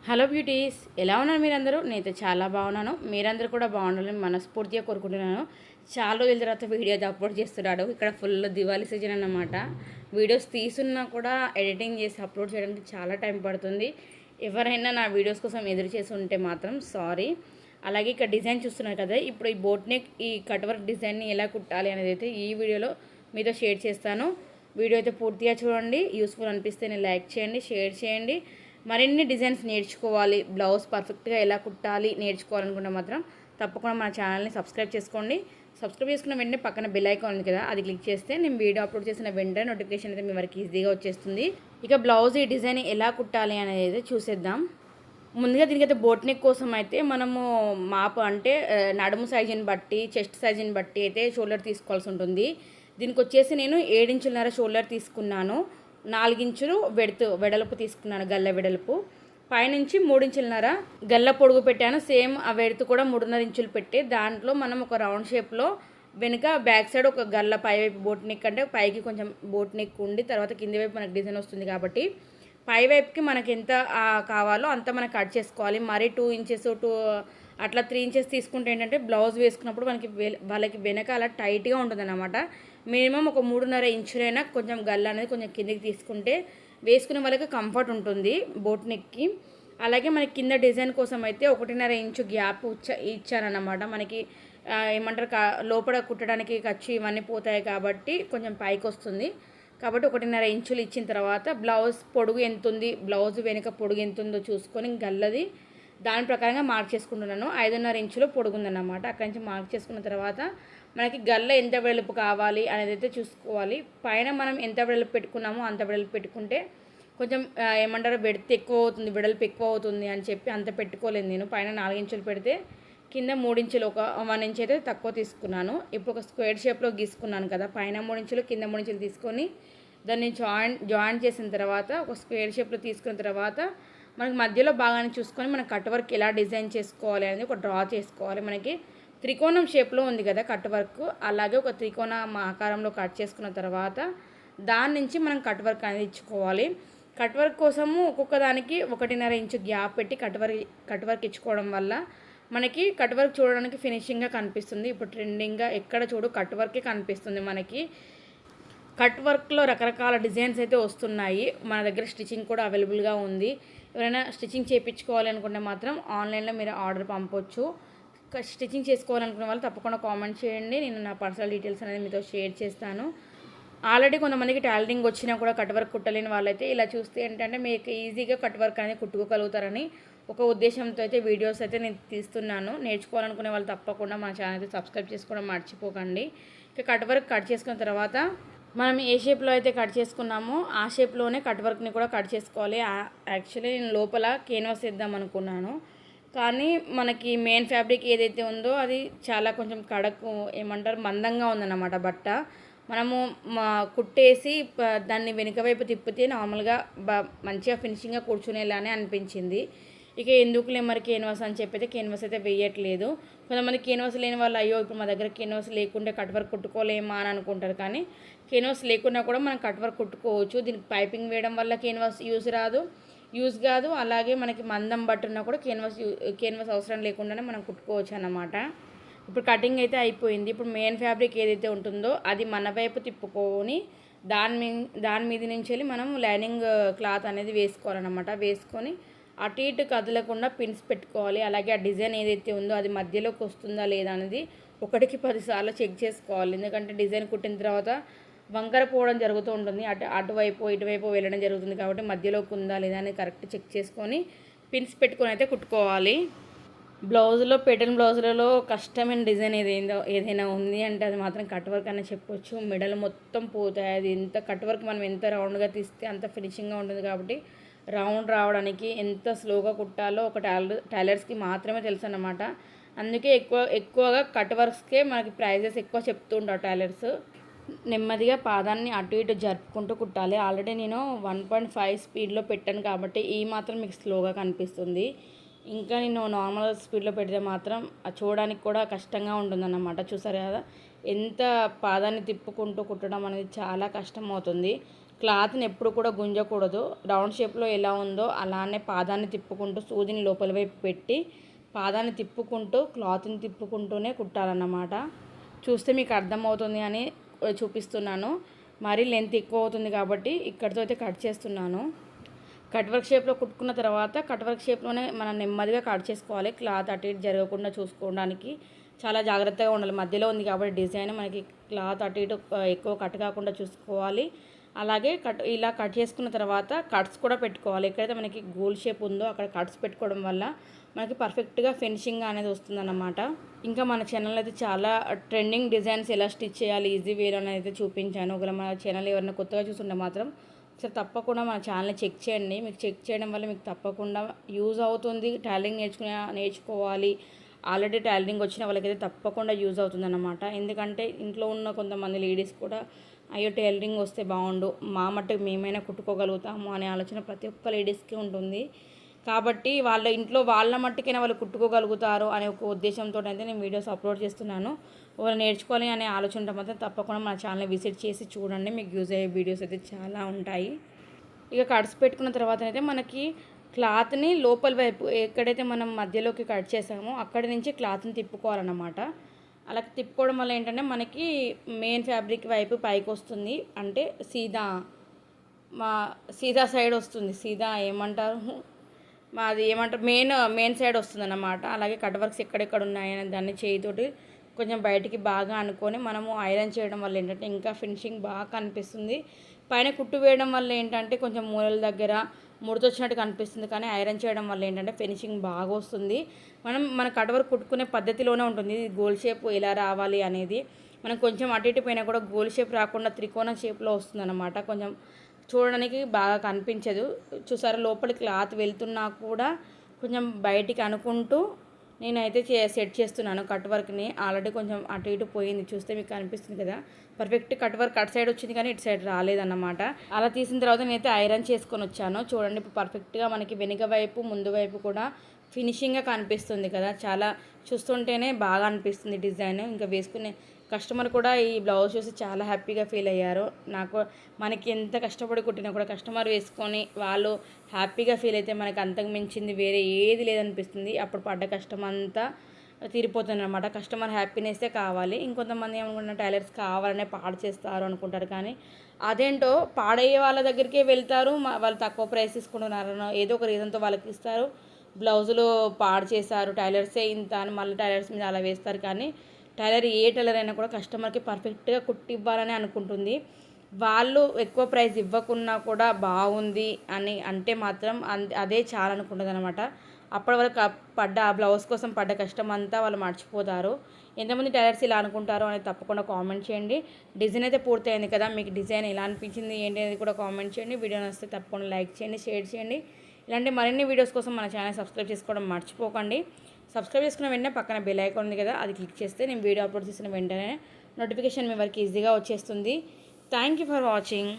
Hello beauties, ఎలా ఉన్నారు మీరందరూ? నేనైతే చాలా బాగున్నాను. మీరందరూ కూడా బాగుండాలని మనస్ఫూర్తిగా కోరుకుంటున్నాను. చాలా రోజుల తర్వాత వీడియో అప్లోడ్ చేస్తున్నాడు. ఇక్కడ ఫుల్ దివాళీ సీజన్ అన్నమాట. వీడియోస్ తీసున్నా కూడా ఎడిటింగ్ చేసి అప్లోడ్ చేయడానికి చాలా టైం పడుతుంది. ఎవరైనా నా వీడియోస్ కోసం ఎదురు చేసి ఉంటే మాత్రం సారీ. అలాగే ఇక్కడ డిజైన్ చూస్తున్నారు కదా, ఇప్పుడు ఈ బోట్ నెక్ ఈ కట్ వర్క్ డిజైన్ని ఎలా కుట్టాలి అనేది అయితే ఈ వీడియోలో మీతో షేర్ చేస్తాను. వీడియో అయితే పూర్తిగా చూడండి. యూస్ఫుల్ అనిపిస్తే నేను లైక్ చేయండి, షేర్ చేయండి. మరిన్ని డిజైన్స్ నేర్చుకోవాలి, బ్లౌజ్ పర్ఫెక్ట్గా ఎలా కుట్టాలి నేర్చుకోవాలనుకుంటే మాత్రం తప్పకుండా మన ఛానల్ని సబ్స్క్రైబ్ చేసుకోండి. సబ్స్క్రైబ్ చేసుకున్న వెంటనే పక్కన బెల్ ఐకాన్ ఉంది కదా, అది క్లిక్ చేస్తే నేను వీడియో అప్లోడ్ చేసిన వెంటనే నోటిఫికేషన్ అయితే మీ వరకు ఈజీగా వచ్చేస్తుంది. ఇక బ్లౌజ్ ఈ డిజైన్ ఎలా కుట్టాలి అనేది అయితే చూసేద్దాం. ముందుగా దీనికైతే బోట్ నెక్ కోసం అయితే మనము మాపు అంటే నడుము సైజుని బట్టి, చెస్ట్ సైజుని బట్టి అయితే షోల్డర్ తీసుకోవాల్సి ఉంటుంది. దీనికి వచ్చేసి నేను 7 ఇంచులన్నర షోల్డర్ తీసుకున్నాను. 4 ఇంచులు వెడల్పు తీసుకున్నాను, గల్ల వెడల్పు. పైనుంచి 3 ఇంచులన్నర గల్ల పొడుగు పెట్టాను. సేమ్ ఆ వెడల్పు కూడా 3.5 ఇంచులు పెట్టి దాంట్లో మనం ఒక రౌండ్ షేప్లో వెనుక బ్యాక్ సైడ్ ఒక గల్ల పైవైపు బోట్ నెక్ అంటే పైకి కొంచెం బోట్ నెక్ ఉండి తర్వాత కింది వైపు మనకు డిజైన్ వస్తుంది కాబట్టి పై వైపుకి మనకి ఎంత కావాలో అంత మనం కట్ చేసుకోవాలి. మరీ 2 ఇంచెస్ అట్లా 3 ఇంచెస్ తీసుకుంటే ఏంటంటే బ్లౌజ్ వేసుకున్నప్పుడు వాళ్ళకి వెనకాల టైట్గా ఉంటుంది అన్నమాట. మినిమం ఒక 3.5 ఇంచులైనా కొంచెం గల్ల అనేది కొంచెం కిందికి తీసుకుంటే వేసుకునే వాళ్ళకి కంఫర్ట్ ఉంటుంది బోట్ నెక్కి. అలాగే మనకి కింద డిజైన్ కోసం అయితే 1.5 ఇంచు గ్యాప్ ఇచ్చారన్నమాట. మనకి ఏమంటారు లోపల కుట్టడానికి ఖర్చు ఇవన్నీ పోతాయి కాబట్టి కొంచెం పైకి వస్తుంది కాబట్టి 1.5 ఇంచులు ఇచ్చిన తర్వాత బ్లౌజ్ పొడుగు ఎంత ఉంది, బ్లౌజ్ వెనుక పొడుగు ఎంత ఉందో చూసుకొని గల్లది దాని ప్రకారంగా మార్క్ చేసుకుంటున్నాను. 5.5 ఇంచులు పొడుగుందన్నమాట. అక్కడి నుంచి మార్క్ చేసుకున్న తర్వాత మనకి గల్ల ఎంత వెడల్పు కావాలి అనేది అయితే చూసుకోవాలి. పైన మనం ఎంత వెడల్పు పెట్టుకున్నామో అంత వెడల్పు పెట్టుకుంటే కొంచెం ఏమంటారు వెడల్పు ఎక్కువ అవుతుంది అని చెప్పి అంత పెట్టుకోలేదు నేను. పైన 4 ఇంచులు పెడితే కింద 3 ఇంచులు ఒక 1 ఇంచ్ అయితే తక్కువ తీసుకున్నాను. ఇప్పుడు ఒక స్క్వేర్ షేప్లో గీసుకున్నాను కదా, పైన 3 ఇంచులు కింద 3 ఇంచులు తీసుకొని దాన్ని జాయిన్ చేసిన తర్వాత ఒక స్క్వేర్ షేప్లో తీసుకున్న తర్వాత మనకి మధ్యలో భాగాన్ని చూసుకొని మనం కట్ వర్క్ ఎలా డిజైన్ చేసుకోవాలి అనేది ఒక డ్రా చేసుకోవాలి. మనకి త్రికోణం షేప్లో ఉంది కదా కట్ వర్క్, అలాగే ఒక త్రికోణం ఆకారంలో కట్ చేసుకున్న తర్వాత దాని నుంచి మనం కట్ వర్క్ అనేది ఇచ్చుకోవాలి. కట్ వర్క్ కోసము ఒక్కొక్క దానికి 1.5 ఇంచు గ్యాప్ పెట్టి కట్ వర్క్ ఇచ్చుకోవడం వల్ల మనకి కట్ వర్క్ చూడడానికి ఫినిషింగ్గా కనిపిస్తుంది. ఇప్పుడు ట్రెండింగ్గా ఎక్కడ చూడు కట్ వర్కే కనిపిస్తుంది మనకి. కట్ వర్క్లో రకరకాల డిజైన్స్ అయితే వస్తున్నాయి. మన దగ్గర స్టిచ్చింగ్ కూడా అవైలబుల్గా ఉంది. ఎవరైనా స్టిచ్చింగ్ చేయించుకోవాలి అనుకుంటే మాత్రం ఆన్లైన్లో మీరు ఆర్డర్ పంపొచ్చు. స్టిచ్చింగ్ చేసుకోవాలనుకునే వాళ్ళు తప్పకుండా కామెంట్ చేయండి, నేను నా పర్సనల్ డీటెయిల్స్ అనేది మీతో షేర్ చేస్తాను. ఆల్రెడీ కొంతమందికి టైలరింగ్ వచ్చినా కూడా కట్ వర్క్ కుట్టలేని వాళ్ళైతే ఇలా చూస్తే ఏంటంటే మీకు ఈజీగా కట్ వర్క్ అనేది కుట్టుకోగలుగుతారని ఒక ఉద్దేశంతో అయితే వీడియోస్ అయితే నేను తీస్తున్నాను. నేర్చుకోవాలనుకునే వాళ్ళు తప్పకుండా మా ఛానల్ అయితే సబ్స్క్రైబ్ చేసుకోవడం మర్చిపోకండి. ఇక కట్ వర్క్ కట్ చేసుకున్న తర్వాత మనం ఏ షేప్లో అయితే కట్ చేసుకున్నామో ఆ షేప్లోనే కట్ వర్క్ని కూడా కట్ చేసుకోవాలి. యాక్చువల్లీ నేను లోపల కేన్వాస్ వేద్దాం అనుకున్నాను, కానీ మనకి మెయిన్ ఫ్యాబ్రిక్ ఏదైతే ఉందో అది చాలా కొంచెం కడకు ఏమంటారు మందంగా ఉందన్నమాట బట్ట. మనము కుట్టేసి దాన్ని వెనుక వైపు తిప్పితే నార్మల్గా మంచిగా ఫినిషింగ్గా కూర్చునేలానే అనిపించింది. ఇక ఎందుకులే మరి కేన్వాస్ అని చెప్పి అయితే కేన్వాస్ అయితే వేయట్లేదు. కొంతమంది కేన్వాస్ లేని వాళ్ళు అయ్యో ఇప్పుడు మా దగ్గర కేన్వాస్ లేకుంటే కట్ వర్క్ కుట్టుకోలేమా అని అనుకుంటారు, కానీ కేన్వాస్ లేకున్నా కూడా మనం కట్ వర్క్ కుట్టుకోవచ్చు. దీనికి పైపింగ్ వేయడం వల్ల కేన్వాస్ యూజ్ కాదు. అలాగే మనకి మందం బట్టున్నా కూడా కేన్వాస్ అవసరం లేకుండానే మనం కుట్టుకోవచ్చు అన్నమాట. ఇప్పుడు కటింగ్ అయితే అయిపోయింది. ఇప్పుడు మెయిన్ ఫ్యాబ్రిక్ ఏదైతే ఉంటుందో అది మన వైపు తిప్పుకొని దాని మీద నుంచి వెళ్ళి మనం లైనింగ్ క్లాత్ అనేది వేసుకోవాలన్నమాట. వేసుకొని అటు ఇటు కదలకుండా పిన్స్ పెట్టుకోవాలి. అలాగే ఆ డిజైన్ ఏదైతే ఉందో అది మధ్యలోకి వస్తుందా లేదా అనేది 1కి 10 సార్లు చెక్ చేసుకోవాలి. ఎందుకంటే డిజైన్ కుట్టిన తర్వాత వంకర పోవడం జరుగుతూ ఉంటుంది, అటువైపు ఇటువైపు వెళ్ళడం జరుగుతుంది కాబట్టి మధ్యలోకి ఉందా లేదా అని కరెక్ట్ చెక్ చేసుకొని పిన్స్ పెట్టుకొని అయితే కుట్టుకోవాలి. బ్లౌజ్లో పెటర్న్ బ్లౌజులలో కష్టమైన డిజైన్ ఏదైనా ఉంది అంటే అది మాత్రం కట్ వర్క్ అని చెప్పొచ్చు. మెడలు మొత్తం పోతాయి. అది ఎంత కట్ వర్క్ మనం ఎంత రౌండ్గా తీస్తే అంత ఫినిషింగ్గా ఉంటుంది కాబట్టి రౌండ్ రావడానికి ఎంత స్లోగా కుట్టాలో ఒక టైలర్స్కి మాత్రమే తెలుసు అన్నమాట. అందుకే ఎక్కువగా కట్ వర్క్స్కే మనకి ప్రైజెస్ ఎక్కువ చెప్తూ ఉంటారు టైలర్స్. నెమ్మదిగా పాదాన్ని అటు ఇటు జరుపుకుంటూ కుట్టాలి. ఆల్రెడీ నేను 1.5 స్పీడ్లో పెట్టాను కాబట్టి ఈ మాత్రం మీకు స్లోగా కనిపిస్తుంది. ఇంకా నేను నార్మల్ స్పీడ్లో పెడితే మాత్రం చూడడానికి కూడా కష్టంగా ఉంటుందన్నమాట. చూసారు కదా ఎంత పాదాన్ని తిప్పుకుంటూ కుట్టడం అనేది చాలా కష్టం అవుతుంది. క్లాత్ని ఎప్పుడు కూడా గుంజకూడదు. రౌండ్ షేప్లో ఎలా ఉందో అలానే పాదాన్ని తిప్పుకుంటూ సూదిని లోపల వైపు పెట్టి పాదాన్ని తిప్పుకుంటూ క్లాత్ని తిప్పుకుంటూనే కుట్టాలన్నమాట. చూస్తే మీకు అర్థమవుతుంది అని చూపిస్తున్నాను. మరీ లెంత్ ఎక్కువ అవుతుంది కాబట్టి ఇక్కడితో అయితే కట్ చేస్తున్నాను. కట్ వర్క్ షేప్లో కుట్టుకున్న తర్వాత కట్ వర్క్ షేప్లోనే మనం నెమ్మదిగా కట్ చేసుకోవాలి. క్లాత్ అటు ఇటు జరగకుండా చూసుకోవడానికి చాలా జాగ్రత్తగా ఉండాలి. మధ్యలో ఉంది కాబట్టి డిజైన్ మనకి క్లాత్ అటు ఇటు ఎక్కువ కట్ కాకుండా చూసుకోవాలి. అలాగే ఇలా కట్ చేసుకున్న తర్వాత కట్స్ కూడా పెట్టుకోవాలి. ఎక్కడైతే మనకి గోల్ షేప్ ఉందో అక్కడ కట్స్ పెట్టుకోవడం వల్ల మనకి పర్ఫెక్ట్గా ఫినిషింగ్ అనేది వస్తుందన్నమాట. ఇంకా మన ఛానల్ అయితే చాలా ట్రెండింగ్ డిజైన్స్ ఎలా స్టిచ్ చేయాలి ఈజీ వేలో అనేది అయితే చూపించాను. ఒకవేళ మన ఛానల్ ఎవరైనా కొత్తగా చూస్తుంటే మాత్రం ఒకసారి తప్పకుండా మన ఛానల్ని చెక్ చేయండి. మీకు చెక్ చేయడం వల్ల మీకు తప్పకుండా యూజ్ అవుతుంది. టైలరింగ్ నేర్చుకోవాలి, ఆల్రెడీ టైలరింగ్ వచ్చిన వాళ్ళకైతే తప్పకుండా యూజ్ అవుతుందన్నమాట. ఎందుకంటే ఇంట్లో ఉన్న కొంతమంది లేడీస్ కూడా అయ్యో టైలరింగ్ వస్తే బాగుండు, మా మట్టుకు మేమైనా కుట్టుకోగలుగుతాము అనే ఆలోచన ప్రతి ఒక్క లేడీస్కి ఉంటుంది. కాబట్టి వాళ్ళ ఇంట్లో వాళ్ళ మట్టుకైనా వాళ్ళు కుట్టుకోగలుగుతారు అనే ఒక ఉద్దేశంతో అయితే నేను వీడియోస్ అప్లోడ్ చేస్తున్నాను. వాళ్ళు నేర్చుకోవాలి అనే ఆలోచన మాత్రం తప్పకుండా మన ఛానల్ని విజిట్ చేసి చూడండి. మీకు యూజ్ అయ్యే వీడియోస్ అయితే చాలా ఉంటాయి. ఇక కట్స్ పెట్టుకున్న తర్వాత అయితే మనకి క్లాత్ని లోపల వైపు ఎక్కడైతే మనం మధ్యలోకి కట్ చేసామో అక్కడి నుంచి క్లాత్ని తిప్పుకోవాలన్నమాట. అలా తిప్పుకోవడం వల్ల ఏంటంటే మనకి మెయిన్ ఫ్యాబ్రిక్ వైపు పైకి వస్తుంది. అంటే సీదా సైడ్ వస్తుంది. సీదా ఏమంటారు, మాది ఏమంటారు మెయిన్ సైడ్ వస్తుంది అన్నమాట. అలాగే కట్ వర్క్స్ ఎక్కడెక్కడ ఉన్నాయని దాన్ని చేయితోటి కొంచెం బయటికి బాగా అనుకొని మనము ఐరన్ చేయడం వల్ల ఏంటంటే ఇంకా ఫినిషింగ్ బాగా కనిపిస్తుంది. పైన కుట్టు వేయడం వల్ల ఏంటంటే కొంచెం మూలల దగ్గర ముడతొచ్చినట్టు కనిపిస్తుంది. కానీ ఐరన్ చేయడం వల్ల ఏంటంటే ఫినిషింగ్ బాగా వస్తుంది. మన కట్ వర్క్ కుట్టుకునే పద్ధతిలోనే ఉంటుంది. గోల్ షేప్ ఎలా రావాలి అనేది మనం కొంచెం అటు ఇటు పైన కూడా గోల్ షేప్ రాకుండా త్రికోణం షేప్లో వస్తుంది అన్నమాట. కొంచెం చూడడానికి బాగా కనిపించదు. చూసారా, లోపలి క్లాత్ వెళ్తున్నా కూడా కొంచెం బయటికి అనుకుంటూ నేనైతే సెట్ చేస్తున్నాను కట్ వర్క్ని. ఆల్రెడీ కొంచెం అటు ఇటు పోయింది, చూస్తే మీకు కనిపిస్తుంది కదా. పర్ఫెక్ట్ కట్ వర్క్ అటు సైడ్ వచ్చింది కానీ ఇటు సైడ్ రాలేదన్నమాట. అలా తీసిన తర్వాత నేనైతే ఐరన్ చేసుకొని వచ్చాను. చూడండి, ఇప్పుడు పర్ఫెక్ట్గా మనకి వెనుక వైపు ముందు వైపు కూడా ఫినిషింగ్గా కనిపిస్తుంది కదా. చాలా చూస్తుంటేనే బాగా అనిపిస్తుంది డిజైన్. ఇంకా వేసుకునే కస్టమర్ కూడా ఈ బ్లౌజ్ చూసి చాలా హ్యాపీగా ఫీల్ అయ్యారు. మనకి ఎంత కష్టపడి కుట్టినా కూడా కస్టమర్ వేసుకొని వాళ్ళు హ్యాపీగా ఫీల్ అయితే మనకి అంతకు మించింది వేరే ఏది లేదనిపిస్తుంది. అప్పుడు పడ్డ కష్టం అంతా తీరిపోతుంది అనమాట. కస్టమర్ హ్యాపీనెస్సే కావాలి. ఇంకొంతమంది ఏమనుకుంటున్నారు, టైలర్స్ కావాలనే పాడు చేస్తారు అనుకుంటారు. కానీ అదేంటో పాడయ్యే వాళ్ళ దగ్గరికే వెళ్తారు. వాళ్ళు తక్కువ ప్రైస్ తీసుకుంటున్నారనో ఏదో ఒక రీజన్తో వాళ్ళకి ఇస్తారు. బ్లౌజులు పాడు చేశారు, టైలర్సే ఇంత అని మళ్ళీ టైలర్స్ మీద అలా వేస్తారు. కానీ ఏ టైలర్ అయినా కూడా కస్టమర్కి పర్ఫెక్ట్గా కుట్టి ఇవ్వాలని అనుకుంటుంది. వాళ్ళు ఎక్కువ ప్రైస్ ఇవ్వకున్నా కూడా బాగుంది అని అంటే మాత్రం అదే చాలా అనుకుంటుంది అనమాట. అప్పటి వరకు పడ్డ ఆ బ్లౌజ్ కోసం పడ్డ కష్టం అంతా వాళ్ళు మర్చిపోతారు. ఎంతమంది టైలర్స్ ఇలా అనుకుంటారో అనేది తప్పకుండా కామెంట్ చేయండి. డిజైన్ అయితే పూర్తయింది కదా, మీకు డిజైన్ ఎలా అనిపించింది ఏంటి అనేది కూడా కామెంట్ చేయండి. వీడియో నచ్చితే తప్పకుండా లైక్ చేయండి, షేర్ చేయండి. ఇలాంటి మరిన్ని వీడియోస్ కోసం మన ఛానల్ సబ్స్క్రైబ్ చేసుకోవడం మర్చిపోకండి. సబ్స్క్రైబ్ చేసుకున్న వెంటనే పక్కన బెల్ ఐకాన్ ఉంది కదా, అది క్లిక్ చేస్తే నేను వీడియో అప్లోడ్ చేసిన వెంటనే నోటిఫికేషన్ మీ వరకు ఈజీగా వచ్చేస్తుంది. Thank you for watching.